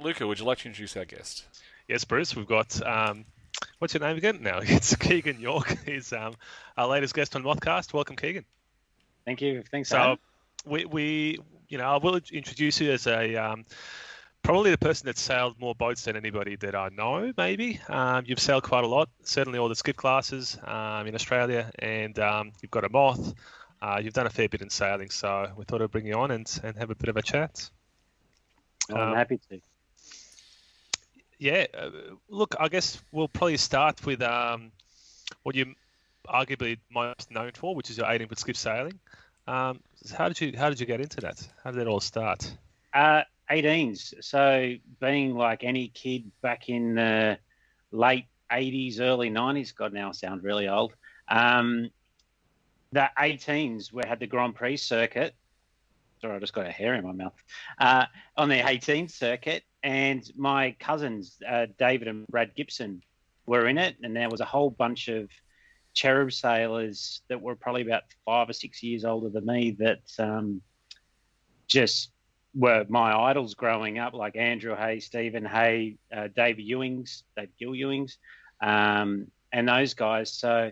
Luca, would you like to introduce our guest? Yes, Bruce, we've got, what's your name again? No, it's Keagan York. He's our latest guest on Mothcast. Welcome, Keegan. Thank you. Thanks, So Adam. I will introduce you as probably the person that's sailed more boats than anybody that I know, maybe. You've sailed quite a lot, certainly all the Skiff classes in Australia, and you've got a Moth. You've done a fair bit in sailing, so we thought I'd bring you on and have a bit of a chat. I'm happy to. Yeah, look, I guess we'll probably start with what you're arguably most known for, which is your 18-foot skiff sailing. How did you get into that? How did it all start? 18s. So being like any kid back in the late 80s, early 90s, God, now I sound really old. The 18s, we had the Grand Prix circuit. Sorry, I just got a hair in my mouth. On the 18 circuit, and my cousins, David and Brad Gibson, were in it, and there was a whole bunch of cherub sailors that were probably about 5 or 6 years older than me that just were my idols growing up, like Andrew Hay, Stephen Hay, Dave Gill Ewings, and those guys. So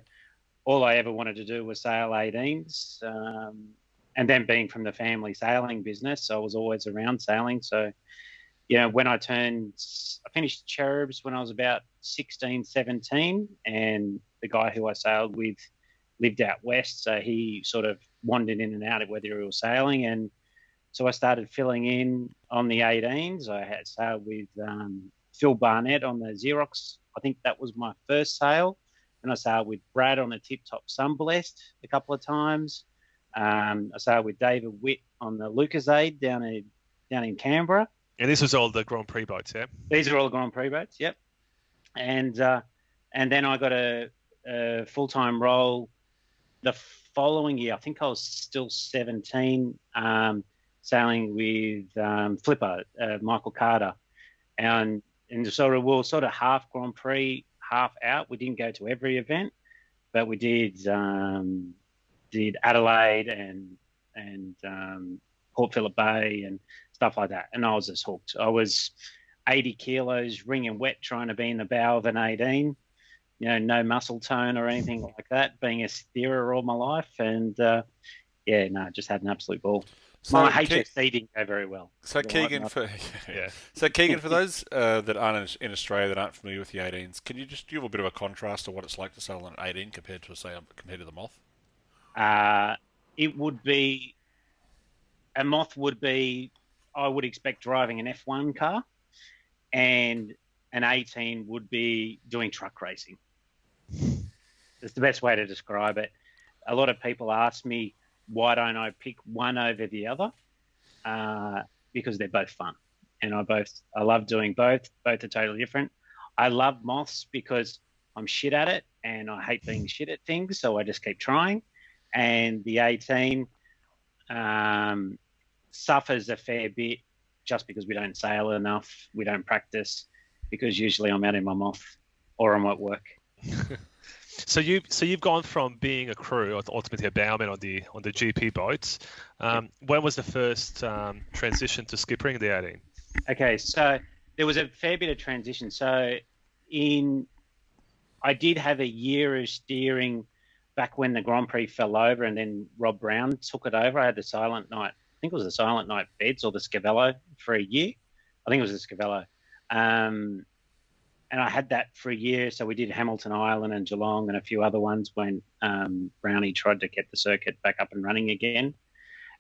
all I ever wanted to do was sail 18s. And then being from the family sailing business, I was always around sailing. So, when I finished cherubs when I was about 16, 17, and the guy who I sailed with lived out west. So he sort of wandered in and out of whether he was sailing. And so I started filling in on the 18s. I had sailed with Phil Barnett on the Xerox. I think that was my first sail. And I sailed with Brad on the Tip Top Sunblessed a couple of times. I sailed with David Witt on the Lucasade down in Canberra. And this was all the Grand Prix boats, yeah? These are all the Grand Prix boats, yep. And then I got a full-time role the following year. I think I was still 17, sailing with Flipper, Michael Carter. And sort of, we were sort of half Grand Prix, half out. We didn't go to every event, but we did Adelaide and Port Phillip Bay and stuff like that. And I was just hooked. I was 80 kilos, wringing wet, trying to be in the bow of an 18. No muscle tone or anything like that, being a steerer all my life. And, just had an absolute ball. So my HFC didn't go very well. So Keegan, for those that aren't in Australia that aren't familiar with the 18s, can you just give a bit of a contrast of what it's like to sail on an 18 compared to the Moth? It would be a Moth would be, I would expect driving an F1 car, and an 18 would be doing truck racing. It's the best way to describe it. A lot of people ask me, why don't I pick one over the other? Because they're both fun. And I love doing both. Both are totally different. I love Moths because I'm shit at it and I hate being shit at things. So I just keep trying. And the 18 suffers a fair bit just because we don't sail enough, we don't practice, because usually I'm out in my Moth or I'm at work. So you've gone from being a crew, or ultimately a bowman on the GP boats. When was the first transition to skippering the 18? Okay, so there was a fair bit of transition. So I did have a year of steering back when the Grand Prix fell over, and then Rob Brown took it over. I had the Silent Night, I think it was the Silent Night Beds or the Scavello for a year. I think it was the Scavello. And I had that for a year. So we did Hamilton Island and Geelong and a few other ones when Brownie tried to get the circuit back up and running again.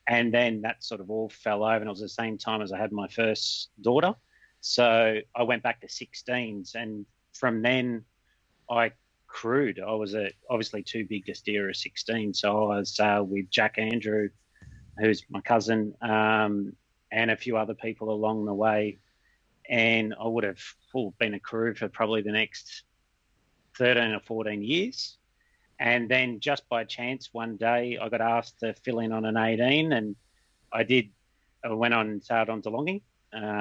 And then that sort of all fell over, and it was the same time as I had my first daughter. So I went back to 16s, and from then I crewed. I was obviously too big to steer a 16, so I sailed with Jack Andrew, who's my cousin, and a few other people along the way. And I would have been a crew for probably the next 13 or 14 years. And then just by chance, one day I got asked to fill in on an 18, and I did. I went on and sailed on DeLonghi,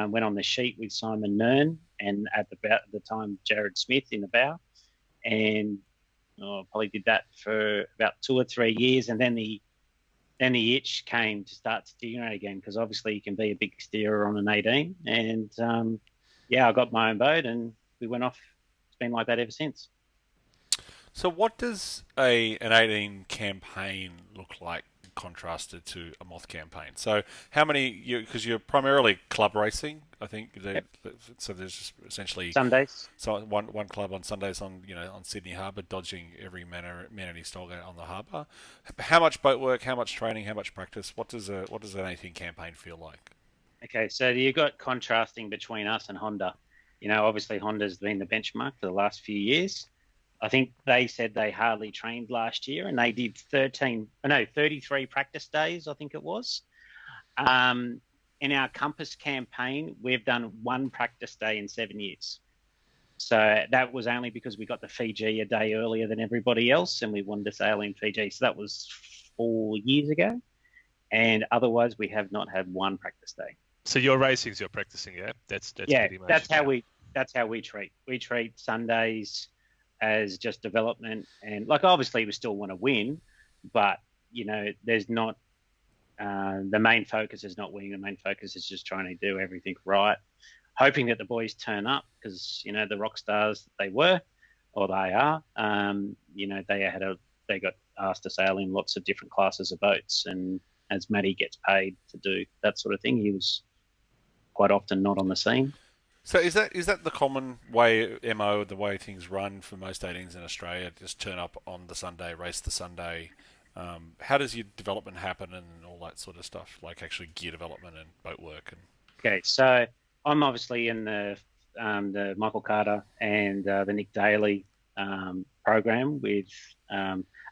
went on the sheet with Simon Nern and at the time Jared Smith in the bow, and I probably did that for about 2 or 3 years, and then the itch came to start steering again, because obviously you can be a big steerer on an 18, and yeah, I got my own boat and we went off. It's been like that ever since. So what does an 18 campaign look like contrasted to a Moth campaign? So how many, because you're primarily club racing, I think, Yep. so there's just essentially Sundays. so one club on Sundays on on Sydney Harbour, dodging every man and his dog out on the harbour. How much boat work, how much training, how much practice? What does an 18 campaign feel like? Okay, so you got contrasting between us and Honda. Obviously Honda's been the benchmark for the last few years. I think they said they hardly trained last year, and they did 33 practice days, I think it was. In our Compass campaign, we've done one practice day in 7 years. So that was only because we got the Fiji a day earlier than everybody else, and we wanted to sail in Fiji. So that was 4 years ago. And otherwise, we have not had one practice day. So your racing's you're practicing, yeah? That's pretty much. That's how we treat. We treat Sundays as just development, and obviously we still want to win, but there's not the main focus is not winning. The main focus is just trying to do everything right, hoping that the boys turn up because the rock stars that they were or they are. They got asked to sail in lots of different classes of boats, and as Matty gets paid to do that sort of thing, he was quite often not on the scene. So is that the common way, MO, the way things run for most 18s in Australia? Just turn up on the Sunday, race the Sunday. How does your development happen and all that sort of stuff, like actually gear development and boat work? Okay, so I'm obviously in the Michael Carter and the Nick Daly program with,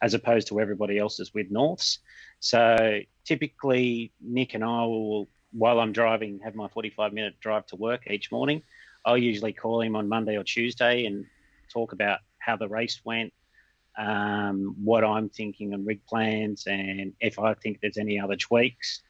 as opposed to everybody else's with Norths. So typically Nick and I will, while I'm driving, have my 45-minute drive to work each morning. I'll usually call him on Monday or Tuesday and talk about how the race went, what I'm thinking on rig plans, and if I think there's any other tweaks.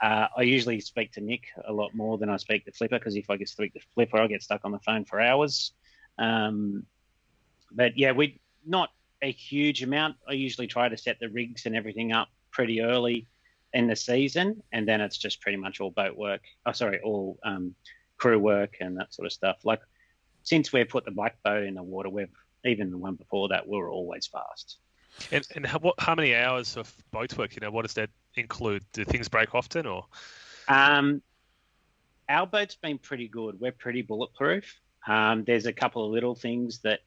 I usually speak to Nick a lot more than I speak to Flipper, because if I get speak to Flipper, I get stuck on the phone for hours. But yeah, we not a huge amount. I usually try to set the rigs and everything up pretty early in the season, and then it's just pretty much all boat work. All crew work and that sort of stuff. Like since we've put the black boat in the water, even the one before that, we were always fast. And how many hours of boat work? What does that include? Do things break often, or? Our boat's been pretty good. We're pretty bulletproof. There's a couple of little things that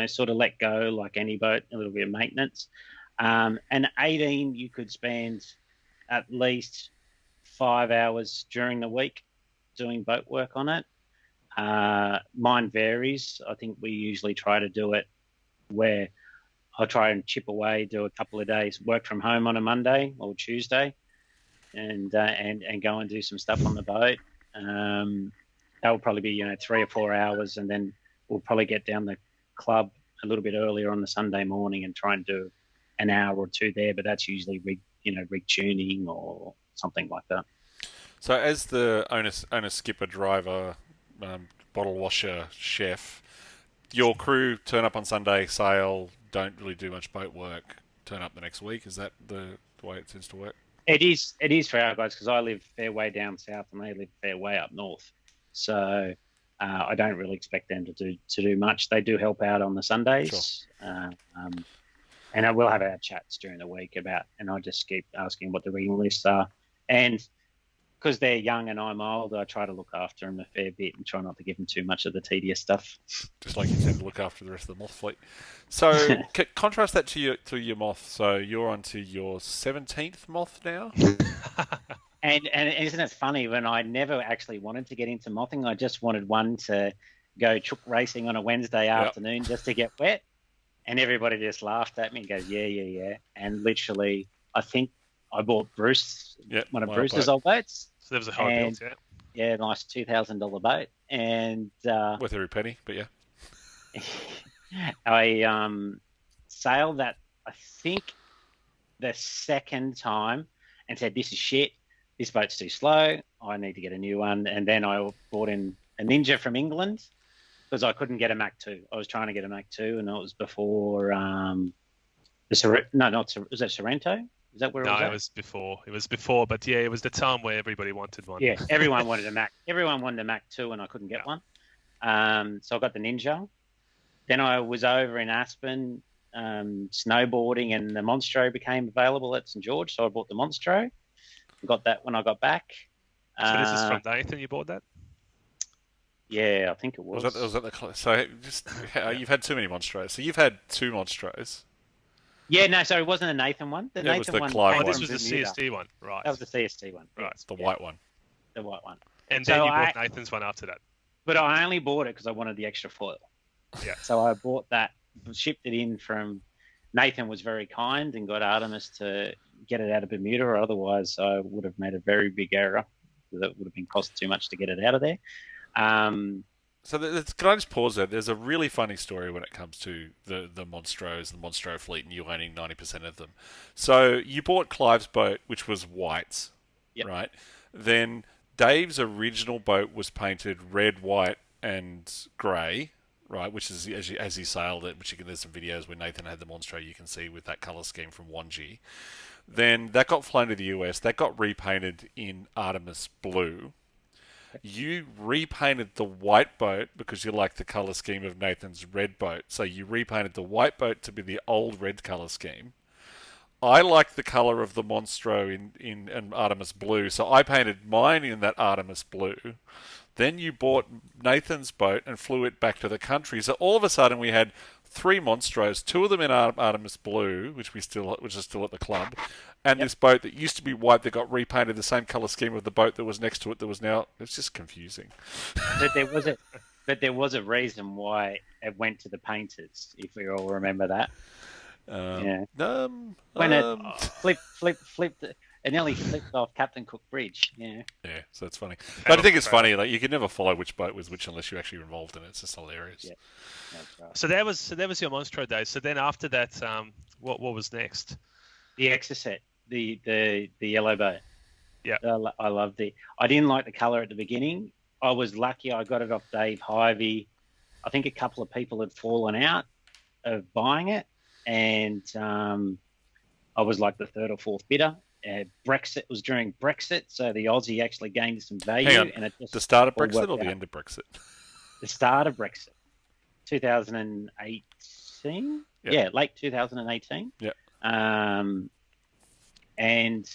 sort of let go, like any boat, a little bit of maintenance. And 18, you could spend at least 5 hours during the week doing boat work on it. Mine varies. I think we usually try to do it where I'll try and chip away, do a couple of days work from home on a Monday or Tuesday, and go and do some stuff on the boat. That will probably be 3 or 4 hours, and then we'll probably get down the club a little bit earlier on the Sunday morning and try and do an hour or two there. But that's usually rig tuning or something like that. So as the owner, skipper, driver, bottle washer, chef, your crew turn up on Sunday, sail, don't really do much boat work, turn up the next week. Is that the way it tends to work? It is for our guys, because I live fair way down south and they live fair way up north. So I don't really expect them to do much. They do help out on the Sundays. Sure. And I will have our chats during the week and I just keep asking what the reading lists are. And because they're young and I'm old, I try to look after them a fair bit and try not to give them too much of the tedious stuff. Just like you tend to look after the rest of the Moth fleet. So contrast that to your Moth. So you're on to your 17th Moth now? And isn't it funny, when I never actually wanted to get into mothing, I just wanted one to go chook racing on a Wednesday afternoon just to get wet. And everybody just laughed at me and goes, yeah. And literally, I think I bought Bruce, one of Bruce's old boats. So there was a high build, yeah. Yeah, a nice $2,000 boat. And worth every penny, but yeah. I sailed that, I think, the second time and said, this is shit. This boat's too slow. I need to get a new one. And then I bought in a Ninja from England because I couldn't get a Mach 2. I was trying to get a Mach 2, and it was before was that Sorrento? Is that where it was? No, it was before. It was before, but yeah, it was the time where everybody wanted one. Yeah, everyone wanted a Mach. Everyone wanted a Mach 2, and I couldn't get one. So I got the Ninja. Then I was over in Aspen snowboarding, and the Monstro became available at St George, so I bought the Monstro. Got that when I got back. So this is from Nathan. You bought that? Yeah, I think it was. Was that the so just you've had too many Monstros. So you've had 2 Monstros. Yeah, no, sorry, it wasn't a Nathan one. The Yeah, it was Nathan the one. Clive came one. This from was the Bermuda. CSD one, right? That was the CST one. Right. It's the white one. The white one. And So then you bought Nathan's one after that. But I only bought it because I wanted the extra foil. Yeah. So I bought that, shipped it in from. Nathan was very kind and got Artemis to get it out of Bermuda, or otherwise I would have made a very big error. That would have been cost too much to get it out of there. So can I just pause there? There's a really funny story when it comes to the Monstros, the Monstro fleet, and you owning 90% of them. So you bought Clive's boat, which was white, Yep. right? Then Dave's original boat was painted red, white, and grey, right? Which is as he sailed it, which there's some videos where Nathan had the Monstro you can see with that colour scheme from 1G. Then that got flown to the US. That got repainted in Artemis blue. You repainted the white boat because you like the colour scheme of Nathan's red boat. So you repainted the white boat to be the old red colour scheme. I like the colour of the Monstro in Artemis blue, so I painted mine in that Artemis blue. Then you bought Nathan's boat and flew it back to the country. So all of a sudden we had 3 Monstros, 2 of them in Artemis blue, which is still at the club, and this boat that used to be white that got repainted the same colour scheme of the boat that was next to it that was now. It's just confusing. But there was a reason why it went to the painters, if we all remember that. When it flipped, it nearly flipped off Captain Cook Bridge. Yeah. Yeah, so that's funny. But I think it's funny. Like you can never follow which boat was which unless you're actually involved in it. It's just hilarious. Yeah. That's right. So that was your Monstro days. So then after that, what was next? The Exocet, the yellow boat. Yeah. I loved it. I didn't like the colour at the beginning. I was lucky. I got it off Dave Hyvey. I think a couple of people had fallen out of buying it, and I was like the 3rd or 4th bidder. Brexit was during Brexit, so the Aussie actually gained some value. Hang on, and it just the start of all Brexit or worked the out. end of Brexit? The start of Brexit, 2018. Yep. Yeah, late 2018. Yeah. And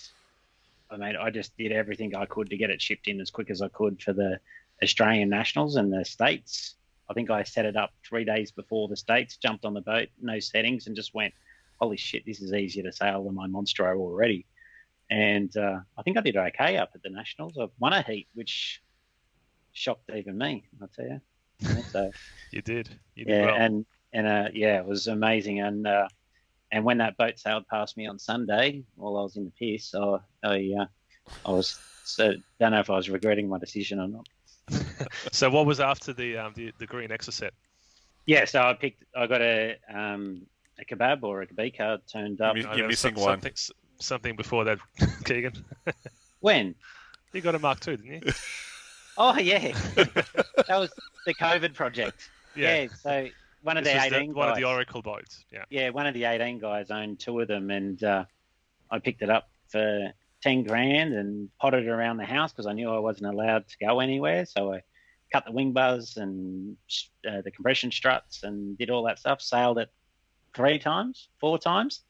I just did everything I could to get it shipped in as quick as I could for the Australian nationals and the States. I think I set it up 3 days before the States, jumped on the boat, no settings, and just went, holy shit, this is easier to sail than my Monstro already. And I think I did okay up at the nationals. I won a heat, which shocked even me, I'll tell you. So, You did yeah, well. and it was amazing. And when that boat sailed past me on Sunday while I was in the piss, I was don't know if I was regretting my decision or not. So what was after the green Exocet? Yeah, so I got a kebab or a Bieker turned up. You're missing one. Something before that, Keegan. When? You got a Mark II, didn't you? Oh yeah, that was the COVID project. Yeah, so one of the 18 guys. One of the Oracle boats. Yeah. Yeah, one of the 18 guys owned 2 of them, and I picked it up for 10 grand and potted it around the house because I knew I wasn't allowed to go anywhere. So I cut the wing bars and the compression struts and did all that stuff. Sailed it 4 times,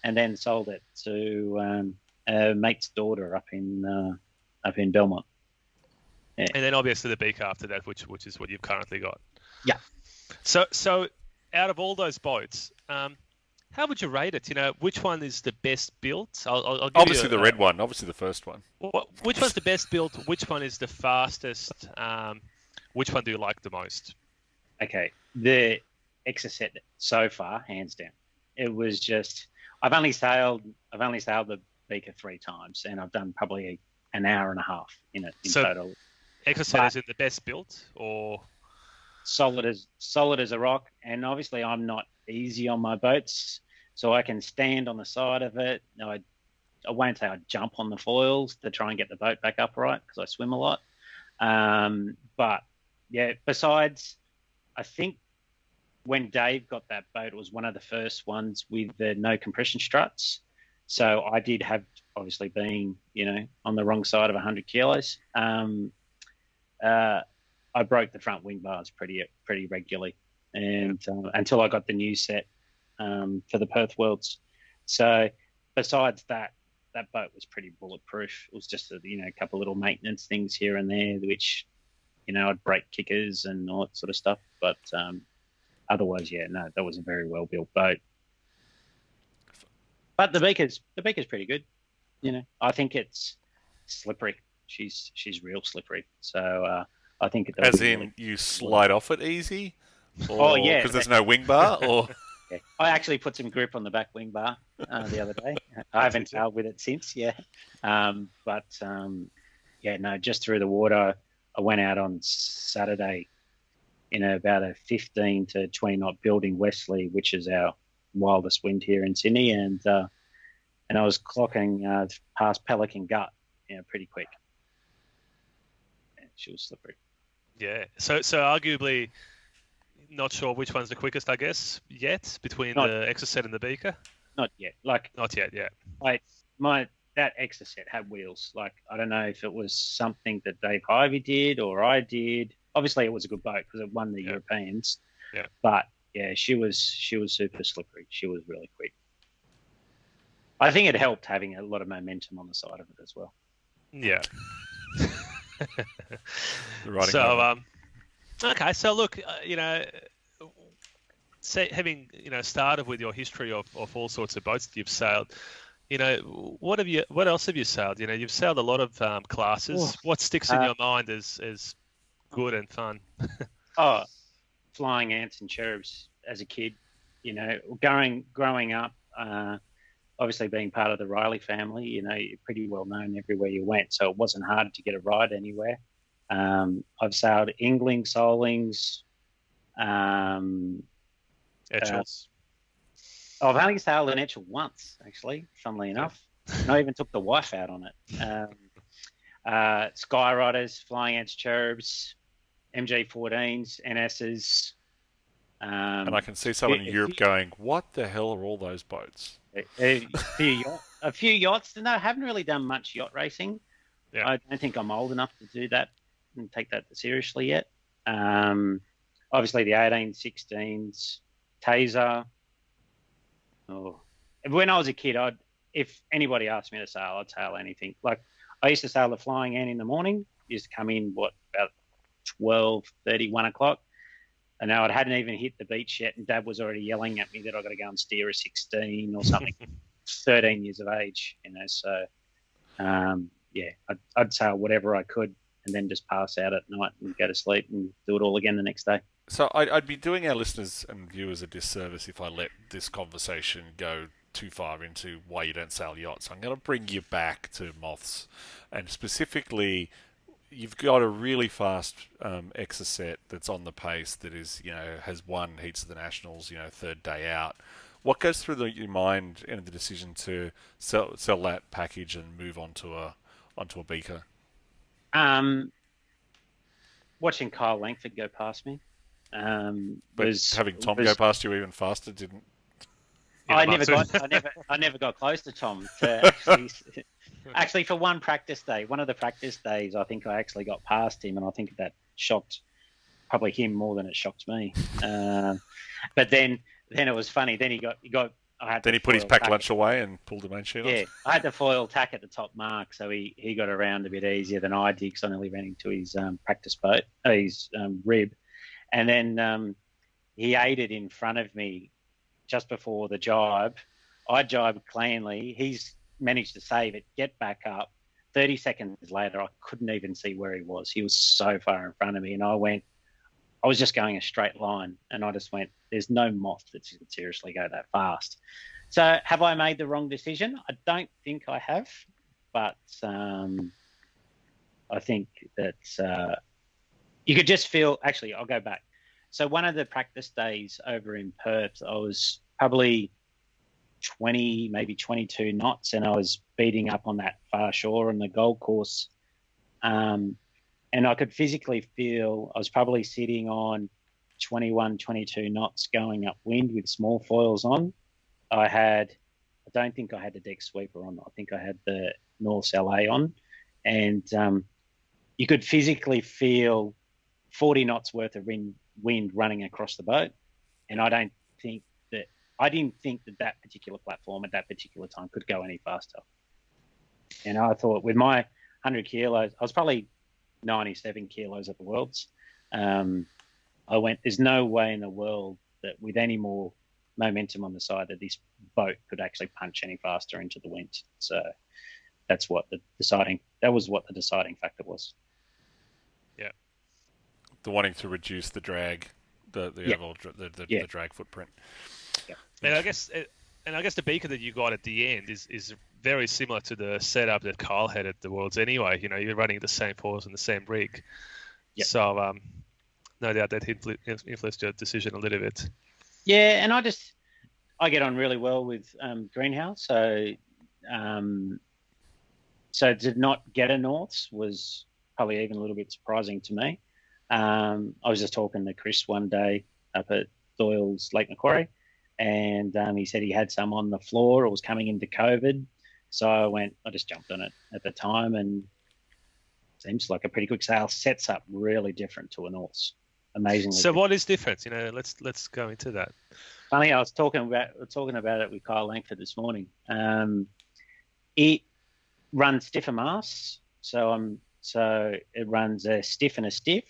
and then sold it to a mate's daughter up in Belmont. Yeah. And then obviously the Bieker after that, which is what you've currently got. Yeah. So out of all those boats, how would you rate it? You know, which one is the best built? I'll give Obviously you the red one. Obviously the first one. Which one's the best built? Which one is the fastest? Which one do you like the most? Okay, the Exocet so far, hands down. It was just I've only sailed the Bieker 3 times, and I've done probably an hour and a half in it in total. Exocet is it the best built or solid as a rock? And obviously, I'm not easy on my boats, so I can stand on the side of it. No, I won't say I jump on the foils to try and get the boat back upright because I swim a lot. But yeah, besides, I think when Dave got that boat, it was one of the first ones with the no compression struts. So I did have, obviously being, on the wrong side of 100 kilos. I I broke the front wing bars pretty regularly, and until I got the new set for the Perth Worlds. So besides that boat was pretty bulletproof. It was just a couple little maintenance things here and there, which I'd break kickers and all that sort of stuff. But otherwise, that was a very well built boat. But the Bieker's pretty good. I think it's slippery. She's real slippery. So I think it does. As in, you slide off it easy? Oh yeah, because there's no wing bar, or yeah. I actually put some grip on the back wing bar the other day. I haven't sailed with it since, just through the water. I went out on Saturday in about a 15 to 20 knot building Wesley, which is our wildest wind here in Sydney, and I was clocking past Pelican Gut, pretty quick. She was slippery. Yeah. So arguably, not sure which one's the quickest, I guess, yet between the Exocet and the Bieker. Not yet. Not yet. Yeah. That Exocet had wheels. I don't know if it was something that Dave Hyvey did or I did. Obviously, it was a good boat because it won the Europeans. Yeah. But yeah, she was super slippery. She was really quick. I think it helped having a lot of momentum on the side of it as well. Yeah. So, okay. So look, having started with your history of all sorts of boats that you've sailed, what else have you sailed? You've sailed a lot of classes. Oh, what sticks in your mind as good and fun? Flying ants and cherubs as a kid. Growing up. Obviously, being part of the Riley family, you're pretty well known everywhere you went, so it wasn't hard to get a ride anywhere. I've sailed Inglings, Solings, Etchells. I've only sailed an Etchell once, actually, funnily enough. And I even took the wife out on it. Sky Riders, Flying Ants, Cherubs, MG14s, NSs. And I can see someone in Europe going, "What the hell are all those boats?" A few yachts. No, I haven't really done much yacht racing. Yeah. I don't think I'm old enough to do that and take that seriously yet. Obviously, the 18s, 16s, Taser. When I was a kid, if anybody asked me to sail, I'd sail anything. I used to sail the Flying Ant in the morning. Used to come in, about 12:30, 1 o'clock. And now I hadn't even hit the beach yet, and Dad was already yelling at me that I got to go and steer a 16 or something. 13 years of age, So, I'd sail whatever I could, and then just pass out at night and go to sleep and do it all again the next day. So I'd be doing our listeners and viewers a disservice if I let this conversation go too far into why you don't sail yachts. I'm going to bring you back to Moths, and specifically, you've got a really fast Exocet that's on the pace that is, has won heats of the Nationals, third day out. What goes through your mind in the decision to sell that package and move onto a Bieker? Watching Kyle Langford go past me. Having Tom go past you even faster didn't. I never got close to Tom. Actually, for one practice day, one of the practice days, I think I actually got past him, and I think that shocked probably him more than it shocked me. But then it was funny. Then he put his packed lunch away and pulled the main sheet off. Yeah, I had the foil tack at the top mark, so he got around a bit easier than I did because I nearly ran into his practice boat, his rib, and then he ate it in front of me just before the jibe. I jibed cleanly. He's managed to save it, get back up. 30 seconds later, I couldn't even see where he was. He was so far in front of me, and I was just going a straight line, and I just went, there's no moth that could seriously go that fast. So have I made the wrong decision? I don't think I have, but I think that you could just feel, actually, I'll go back. So one of the practice days over in Perth, I was probably 20, maybe 22 knots, and I was beating up on that far shore on the Gold Course. And I could physically feel I was probably sitting on 21, 22 knots going upwind with small foils on. I don't think I had the deck sweeper on. I think I had the North LA on. And you could physically feel 40 knots worth of wind running across the boat, and I didn't think that particular platform at that particular time could go any faster. And I thought with my 100 kilos, I was probably 97 kilos at the Worlds. I went, there's no way in the world that with any more momentum on the side that this boat could actually punch any faster into the wind. So that was what the deciding factor was. Yeah. The wanting to reduce the drag, the drag footprint. Yeah. And I guess the Bieker that you got at the end is very similar to the setup that Kyle had at the Worlds anyway. You know, you're running the same force and the same rig. Yeah. So no doubt that influenced your decision a little bit. Yeah, and I get on really well with Greenhouse, so to not get a Norths was probably even a little bit surprising to me. I was just talking to Chris one day up at Doyle's Lake Macquarie, and he said he had some on the floor. It was coming into COVID, so I just jumped on it at the time, and seems like a pretty quick sale. Sets up really different to a Norths. Amazingly. So what is different? You know, let's go into that. Funny, I was talking about it with Kyle Langford this morning. It runs stiffer masts, so it runs a stiff and a stiff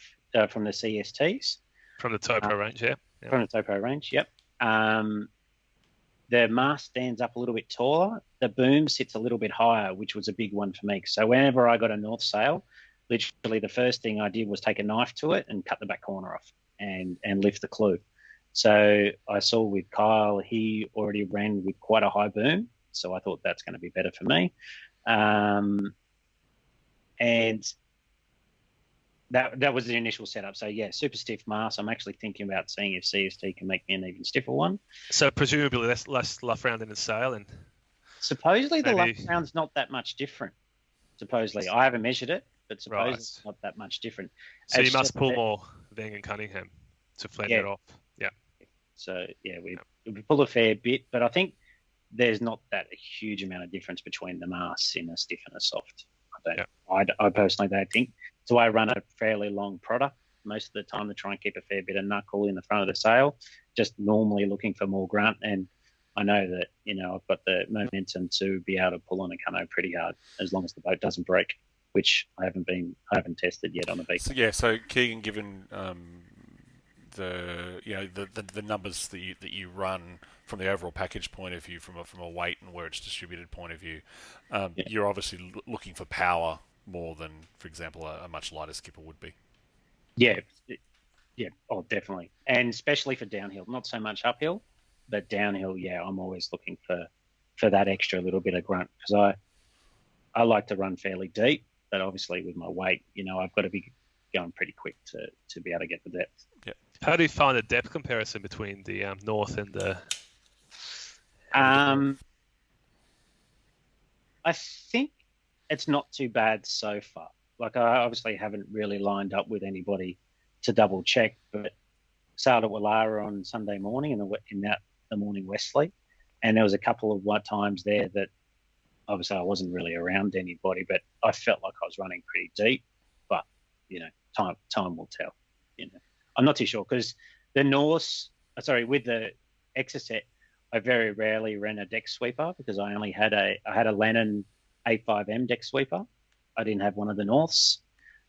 from the CSTs. From the Topo range, yeah. From the Topo range, yep. The mast stands up a little bit taller. The boom sits a little bit higher, which was a big one for me. So whenever I got a North sail, literally the first thing I did was take a knife to it and cut the back corner off and lift the clew. So I saw with Kyle, he already ran with quite a high boom. So I thought that's going to be better for me. And that was the initial setup. So yeah, super stiff mast. I'm actually thinking about seeing if CST can make me an even stiffer one. So presumably less luff round in the sail, and supposedly the luff round's not that much different. Supposedly, I haven't measured it, but supposedly it's not that much different. So you must pull more Vang and Cunningham to flatten it off. Yeah. So yeah, we pull a fair bit, but I think there's not that a huge amount of difference between the masts in a stiff and a soft. I personally don't think. So I run a fairly long product most of the time to try and keep a fair bit of knuckle in the front of the sail, just normally looking for more grunt. And I know that, I've got the momentum to be able to pull on a canoe pretty hard as long as the boat doesn't break, which I haven't tested yet on a Bieker. So Keegan, given the numbers that you run from the overall package point of view, from a weight and where it's distributed point of view, you're obviously looking for power more than, for example, a much lighter skipper would be. Yeah, oh, definitely, and especially for downhill. Not so much uphill, but downhill. Yeah, I'm always looking for that extra little bit of grunt, because I like to run fairly deep, but obviously with my weight, I've got to be going pretty quick to be able to get the depth. Yeah. How do you find the depth comparison between the North and the? I think it's not too bad so far. Like, I obviously haven't really lined up with anybody to double check, but sailed at Wallara on Sunday morning in the morning Wesley, and there was a couple of times there that obviously I wasn't really around anybody, but I felt like I was running pretty deep. But time will tell. I'm not too sure, because the with the Exocet, I very rarely ran a deck sweeper because I only had a Lennon A5M deck sweeper. I didn't have one of the Norths,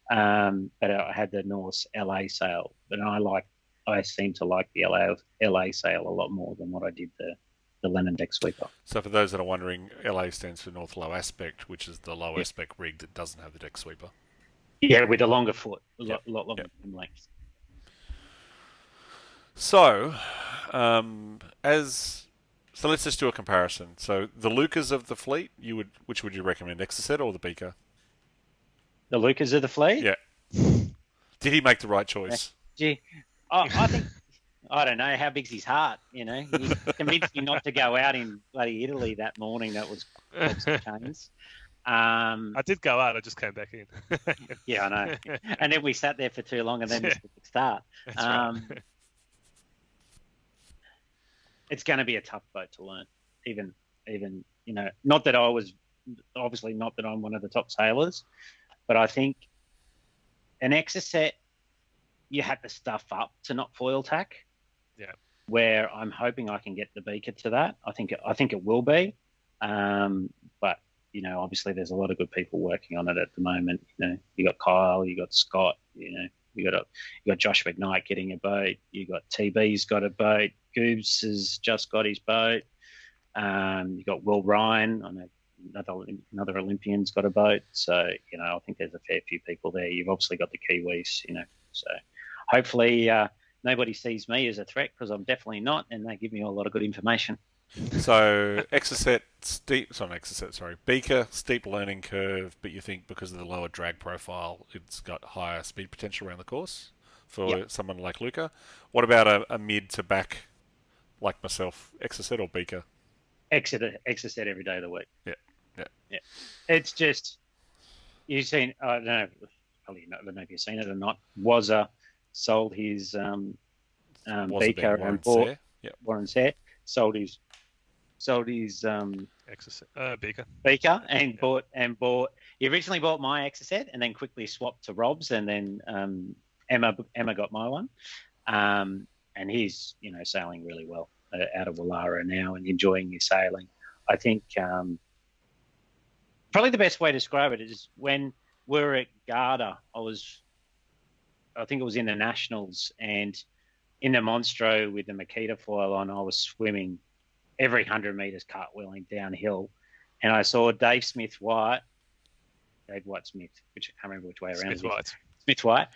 but I had the Norths LA sail. But I seem to like the LA sail a lot more than what I did the Lennon deck sweeper. So for those that are wondering, LA stands for North Low Aspect, which is the low aspect rig that doesn't have the deck sweeper. Yeah, with a longer foot, a lot longer length. So, so let's just do a comparison. So the Lucas of the fleet, which would you recommend, Exocet or the Bieker? The Lucas of the fleet? Yeah. Did he make the right choice? Gee, I think, I don't know, how big's his heart, He convinced me not to go out in bloody Italy that morning. That was chains. I did go out, I just came back in. Yeah, I know. And then we sat there for too long and then missed the start. That's right. It's going to be a tough boat to learn. Even not that I'm one of the top sailors, but I think an Exocet you had to stuff up to not foil tack. Yeah. Where I'm hoping I can get the Bieker to that. I think it will be, but obviously there's a lot of good people working on it at the moment. You got Kyle, you got Scott, you got Josh McKnight getting a boat. You got TB's got a boat. Goobs has just got his boat. You got Will Ryan. I know another Olympian's got a boat. So I think there's a fair few people there. You've obviously got the Kiwis. So hopefully nobody sees me as a threat, because I'm definitely not, and they give me a lot of good information. So Bieker, steep learning curve, but you think because of the lower drag profile, it's got higher speed potential around the course for someone like Luca. What about a mid to back like myself, Exocet or Bieker? Exocet every day of the week. Yeah. It's just, you've seen, I don't know, probably not, I don't know if you've seen it or not. Wazza sold his Bieker and bought Warren Sayre sold his Bieker and bought. He originally bought my Exocet and then quickly swapped to Rob's, and then Emma got my one, and he's sailing really well out of Wallara now and enjoying his sailing. I think probably the best way to describe it is when we were at Garda. I think it was in the Nationals, and in the Monstro with the Makita foil on, I was swimming every 100 metres cartwheeling downhill, and I saw Dave White, which I can't remember which way around. Smith White,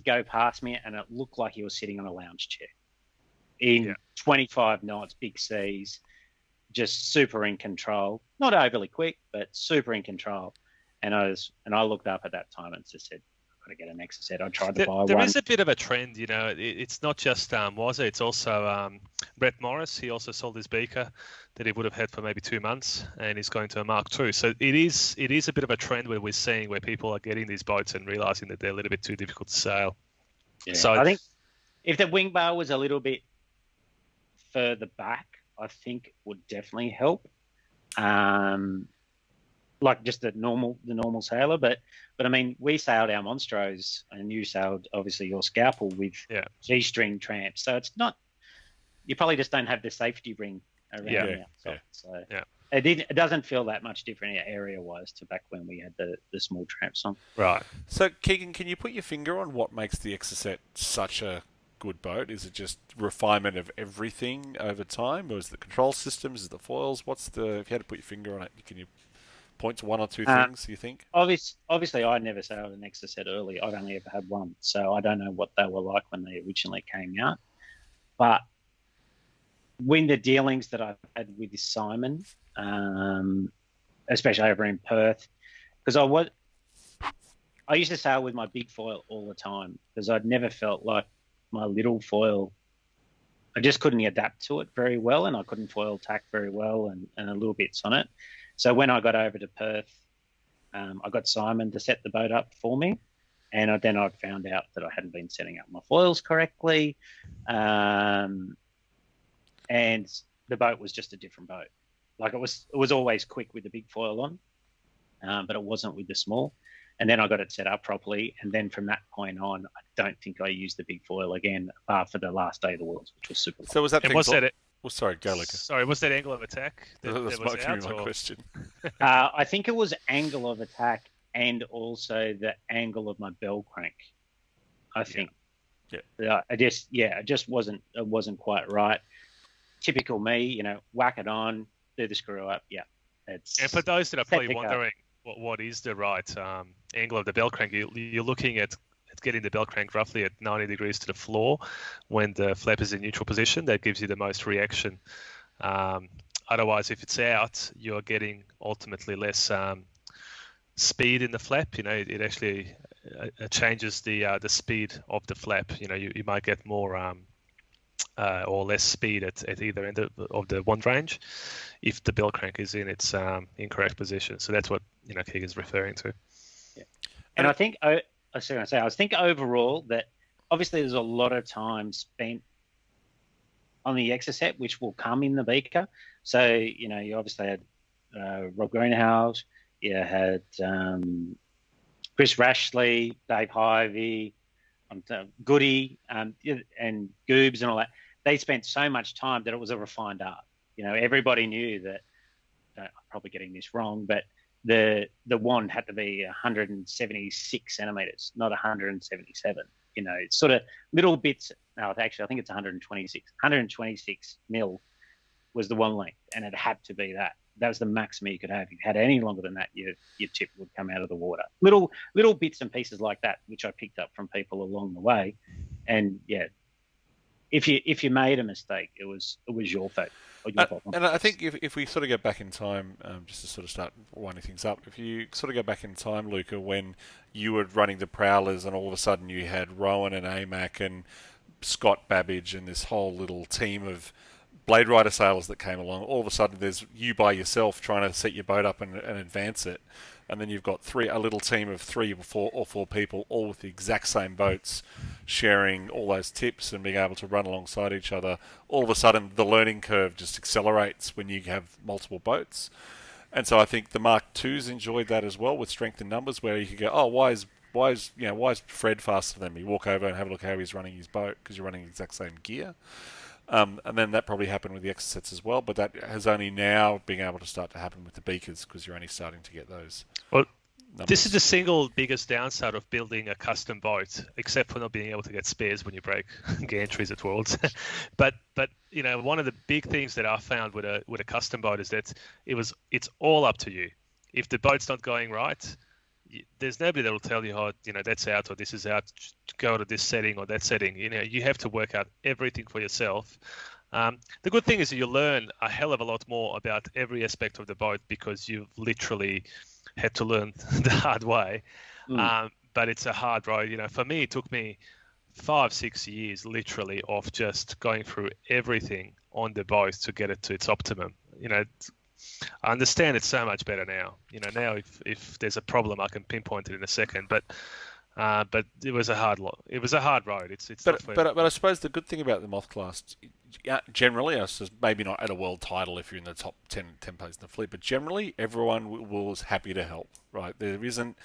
go past me, and it looked like he was sitting on a lounge chair in 25 knots, big seas, just super in control. Not overly quick, but super in control. And I looked up at that time and just said, to get an Exocet. I tried to buy one. There is a bit of a trend, it's not just Wazza, it's also Brett Morris. He also sold his Bieker that he would have had for maybe 2 months, and he's going to a Mark II. So it is a bit of a trend where we're seeing where people are getting these boats and realizing that they're a little bit too difficult to sail. Yeah. So I think if the wing bar was a little bit further back, I think it would definitely help. Like just the normal sailor, but I mean, we sailed our Monstros, and you sailed obviously your Scalpel with G-string tramps, so it's not. You probably just don't have the safety ring around the outside, so it doesn't feel that much different area-wise to back when we had the small tramps on. Right. So Keegan, can you put your finger on what makes the Exocet such a good boat? Is it just refinement of everything over time, or is it the control systems? Is it the foils? If you had to put your finger on it, can you point to one or two things you think? Obviously, I never sailed an Exocet early. I've only ever had one, so I don't know what they were like when they originally came out. But when the dealings that I've had with Simon, especially over in Perth, because I used to sail with my big foil all the time, because I'd never felt like my little foil, I just couldn't adapt to it very well, and I couldn't foil tack very well, and a little bits on it. So when I got over to Perth, I got Simon to set the boat up for me, and then I found out that I hadn't been setting up my foils correctly, and the boat was just a different boat. Like it was always quick with the big foil on, but it wasn't with the small. And then I got it set up properly, and then from that point on, I don't think I used the big foil again for the last day of the Worlds, which was super. So was that? And was that? Well, sorry, go, Luca. Sorry, was that angle of attack? That's my question. I think it was angle of attack and also the angle of my bell crank. I think. Yeah. It just wasn't quite right. Typical me, whack it on, do the screw up. Yeah. And for those that are probably wondering what is the right angle of the bell crank, you're looking at getting the bell crank roughly at 90 degrees to the floor when the flap is in neutral position. That gives you the most reaction. Otherwise, if it's out, you're getting ultimately less speed in the flap. It actually changes the speed of the flap. You might get more or less speed at either end of the wand range if the bell crank is in its incorrect position. So that's what Keegan's referring to. Yeah. And I think I was thinking overall that obviously there's a lot of time spent on the Exocet, which will come in the Bieker. So, you obviously had Rob Greenhouse, you had Chris Rashley, Dave Hyvey, Goody and Goobs and all that. They spent so much time that it was a refined art. Everybody knew that. I'm probably getting this wrong, but the wand had to be 176 centimeters, not 177. It's sort of little bits. No, actually, I think it's 126. 126 mil was the wand length, and it had to be that. That was the maximum you could have. If you had any longer than that, your tip would come out of the water. Little bits and pieces like that, which I picked up from people along the way. And yeah, if you made a mistake, it was your fault. And I think if we sort of go back in time, just to sort of start winding things up, if you sort of go back in time, Luca, when you were running the Prowlers and all of a sudden you had Rowan and AMAC and Scott Babbage and this whole little team of Blade Rider sailors that came along, all of a sudden there's you by yourself trying to set your boat up and advance it. And then you've got a little team of 3 or 4 people, all with the exact same boats, sharing all those tips and being able to run alongside each other. All of a sudden, the learning curve just accelerates when you have multiple boats. And so I think the Mark IIs enjoyed that as well, with strength in numbers, where you could go, oh, why is Fred faster than me? Walk over and have a look how he's running his boat because you're running the exact same gear. And then that probably happened with the Exocets as well, but that has only now been able to start to happen with the Beakers because you're only starting to get those. Well, numbers. This is the single biggest downside of building a custom boat, except for not being able to get spares when you break gantries at Worlds. but one of the big things that I found with a custom boat is that it's all up to you. If the boat's not going right, there's nobody that will tell you, that's out or this is out, go to this setting or that setting. You have to work out everything for yourself. The good thing is that you learn a hell of a lot more about every aspect of the boat because you've literally had to learn the hard way. But it's a hard road. For me, it took me 5-6 years literally of just going through everything on the boat to get it to its optimum. I understand it's so much better now. Now if there's a problem, I can pinpoint it in a second. But it was a hard road. It's but I suppose the good thing about the Moth class, generally, maybe not at a world title if you're in the top 10 places in the fleet, but generally everyone was happy to help. Right? There isn't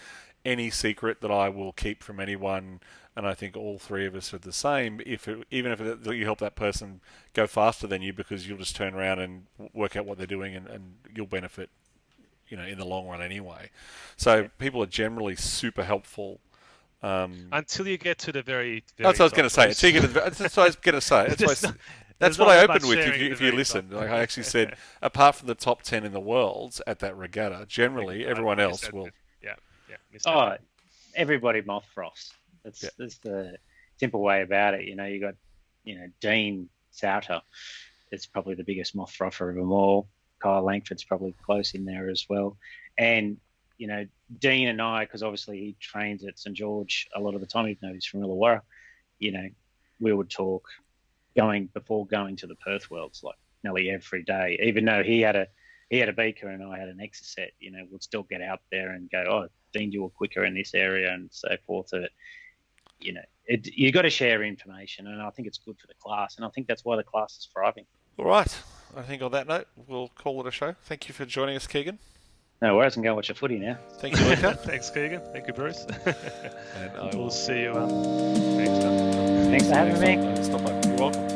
any secret that I will keep from anyone. And I think all 3 of us are the same. Even if you help that person go faster than you, because you'll just turn around and work out what they're doing, and you'll benefit, in the long run anyway. So people are generally super helpful. Until you get to the very that's what I was going to say. That's what I was going to say. That's what I opened with. If you listen, like I actually said, apart from the top 10 in the world at that regatta, generally everyone else will. Yeah. Everybody moth frosts. That's the simple way about it. You got, Dean Souter is probably the biggest moth frother of them all. Kyle Langford's probably close in there as well. And, Dean and I, because obviously he trains at St. George a lot of the time, even though he's from Illawarra, we would talk before going to the Perth Worlds like nearly every day. Even though he had a Bieker and I had an Exocet, we'd still get out there and go, oh, Dean, you were quicker in this area and so forth. You got to share information, and I think it's good for the class, and I think that's why the class is thriving. All right. I think on that note, we'll call it a show. Thank you for joining us, Keegan. No worries, I can go watch a footy now. Thank you, Luca. Thanks, Keegan. Thank you, Bruce. And we'll see you next time. Thanks for having me. Stop by. You're welcome.